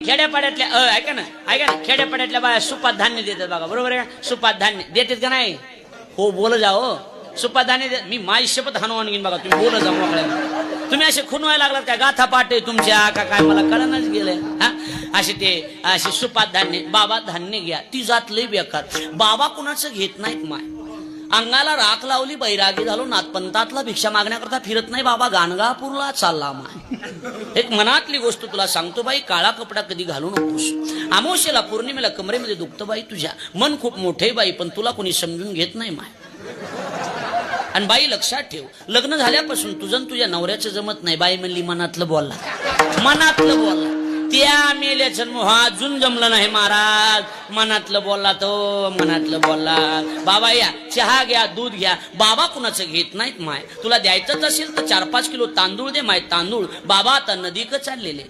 खेड्यापाड्यातल्या ऐका ना खेड्यापाड्यातल्या बाया सुपात धान्य देतात बघा, बरोबर आहे का? सुपात धान्य देतात का नाही? हो बोल जा हो. सुपात धान्य मी माझी शपथ हनुमान घेईन बघा, तुम्ही बोल जा मोकळ्या. तुम्ही असे खुनवायला लागलात काय? गाथा पाटे तुमच्या का काय मला कळणच गेलंय. हा असे सुपात धान्य. बाबा धान्य घ्या, ती जात लई बेकार. बाबा कुणाचं घेत नाहीत माय. अंगाला राख लावली बैरागी झालो नाथपंथातला भिक्षा मागण्याकरता फिरत नाही बाबा, गाणगापूरला चालला माय. एक मनातली गोष्ट तुला सांगतो बाई, काळा कपडा कधी घालू नकोस. अमावस्येला पौर्णिमेला कमरेमध्ये दुखतं बाई तुझ्या. मन खूप मोठे बाई, पण तुला कोणी समजून घेत नाही माय. आणि बाई लक्षात ठेव, लग्न झाल्यापासून तुझं तुझ्या नवऱ्याचं जमत नाही. बाई म्हणली मनातलं बोलला, मनातलं बोलला. त्या मेल्याचं मोहा अजून जमलं नाही महाराज. मनातलं बोलला तो, मनातलं बोलला. बाबा या चहा घ्या, दूध घ्या. बाबा कुणाचं घेत नाहीत माय. तुला द्यायचंच असेल तर 4-5 किलो तांदूळ दे माय, तांदूळ. बाबा आता नदीक चाललेले.